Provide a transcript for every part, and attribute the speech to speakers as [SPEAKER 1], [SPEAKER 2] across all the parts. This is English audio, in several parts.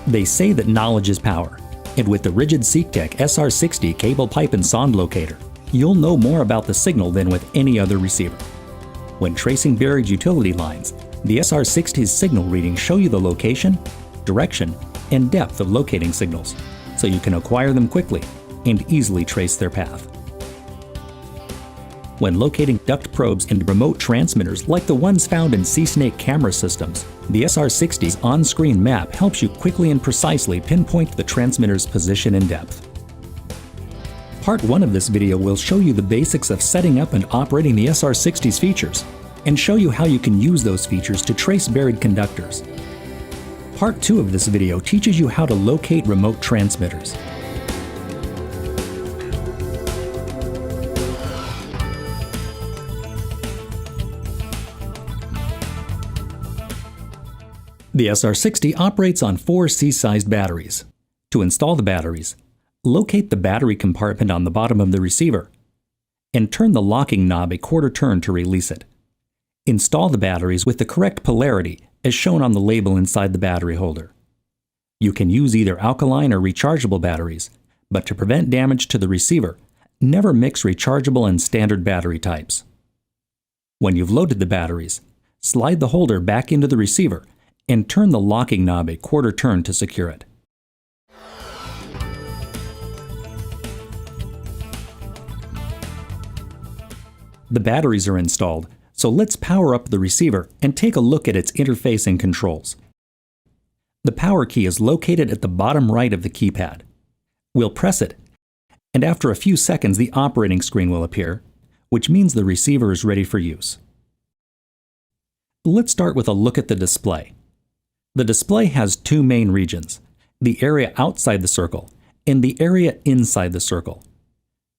[SPEAKER 1] They say that knowledge is power, and with the rigid SeekTech SR-60 cable pipe and sonde locator, you'll know more about the signal than with any other receiver. When tracing buried utility lines, the SR-60's signal readings show you the location, direction, and depth of locating signals, so you can acquire them quickly and easily trace their path. When locating duct probes and remote transmitters like the ones found in Sea-Snake camera systems, the SR-60's on-screen map helps you quickly and precisely pinpoint the transmitter's position and depth. Part 1 of this video will show you the basics of setting up and operating the SR-60's features, and show you how you can use those features to trace buried conductors. Part 2 of this video teaches you how to locate remote transmitters. The SR-60 operates on 4 C-sized batteries. To install the batteries, locate the battery compartment on the bottom of the receiver, and turn the locking knob a quarter turn to release it. Install the batteries with the correct polarity as shown on the label inside the battery holder. You can use either alkaline or rechargeable batteries, but to prevent damage to the receiver, never mix rechargeable and standard battery types. When you've loaded the batteries, slide the holder back into the receiver and turn the locking knob a quarter turn to secure it. The batteries are installed, so let's power up the receiver and take a look at its interface and controls. The power key is located at the bottom right of the keypad. We'll press it, and after a few seconds the operating screen will appear, which means the receiver is ready for use. Let's start with a look at the display. The display has 2 main regions, the area outside the circle and the area inside the circle.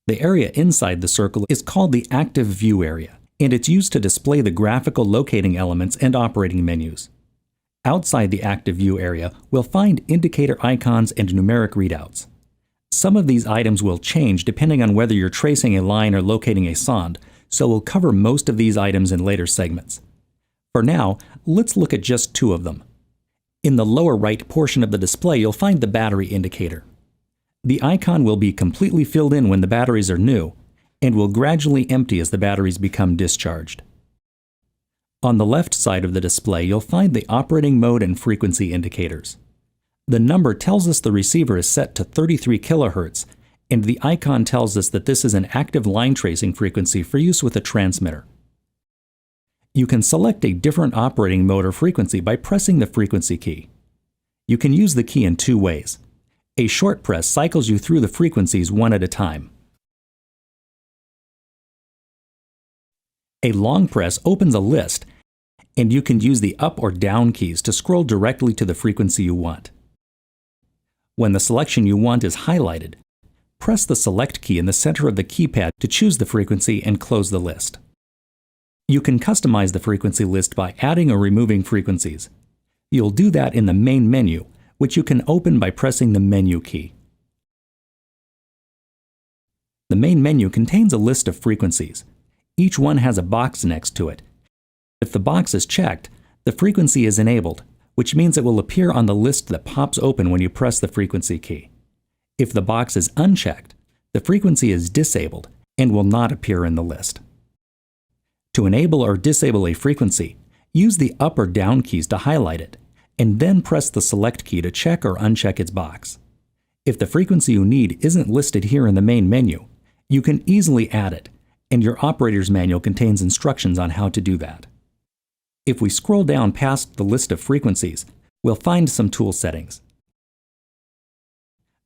[SPEAKER 1] The area inside the circle is called the active view area, and it's used to display the graphical locating elements and operating menus. Outside the active view area, we'll find indicator icons and numeric readouts. Some of these items will change depending on whether you're tracing a line or locating a sonde, so we'll cover most of these items in later segments. For now, let's look at just 2 of them. In the lower right portion of the display, you'll find the battery indicator. The icon will be completely filled in when the batteries are new, and will gradually empty as the batteries become discharged. On the left side of the display, you'll find the operating mode and frequency indicators. The number tells us the receiver is set to 33 kHz, and the icon tells us that this is an active line tracing frequency for use with a transmitter. You can select a different operating mode or frequency by pressing the frequency key. You can use the key in 2 ways. A short press cycles you through the frequencies one at a time. A long press opens a list, and you can use the up or down keys to scroll directly to the frequency you want. When the selection you want is highlighted, press the Select key in the center of the keypad to choose the frequency and close the list. You can customize the frequency list by adding or removing frequencies. You'll do that in the main menu, which you can open by pressing the Menu key. The main menu contains a list of frequencies. Each one has a box next to it. If the box is checked, the frequency is enabled, which means it will appear on the list that pops open when you press the frequency key. If the box is unchecked, the frequency is disabled and will not appear in the list. To enable or disable a frequency, use the up or down keys to highlight it, and then press the Select key to check or uncheck its box. If the frequency you need isn't listed here in the main menu, you can easily add it, and your operator's manual contains instructions on how to do that. If we scroll down past the list of frequencies, we'll find some tool settings.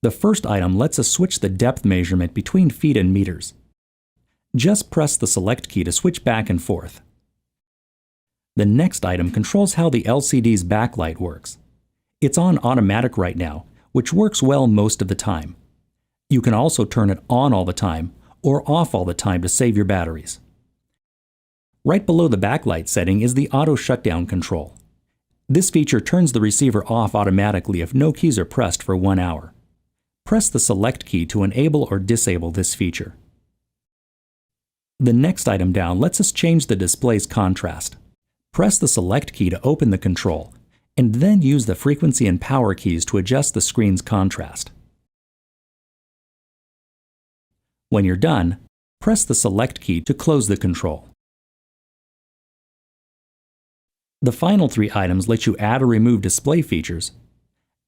[SPEAKER 1] The first item lets us switch the depth measurement between feet and meters. Just press the Select key to switch back and forth. The next item controls how the LCD's backlight works. It's on automatic right now, which works well most of the time. You can also turn it on all the time or off all the time to save your batteries. Right below the backlight setting is the auto shutdown control. This feature turns the receiver off automatically if no keys are pressed for 1 hour. Press the Select key to enable or disable this feature. The next item down lets us change the display's contrast. Press the Select key to open the control, and then use the frequency and power keys to adjust the screen's contrast. When you're done, press the Select key to close the control. The final three items let you add or remove display features,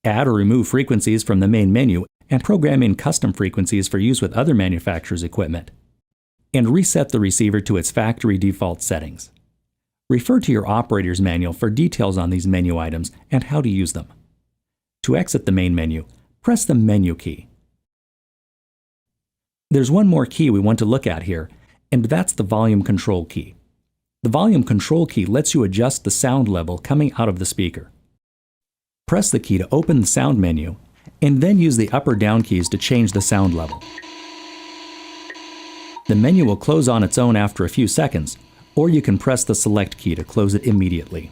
[SPEAKER 1] add or remove frequencies from the main menu, and program in custom frequencies for use with other manufacturers' equipment, and reset the receiver to its factory default settings. Refer to your operator's manual for details on these menu items and how to use them. To exit the main menu, press the Menu key. There's one more key we want to look at here, and that's the volume control key. The volume control key lets you adjust the sound level coming out of the speaker. Press the key to open the sound menu, and then use the up or down keys to change the sound level. The menu will close on its own after a few seconds, or you can press the Select key to close it immediately.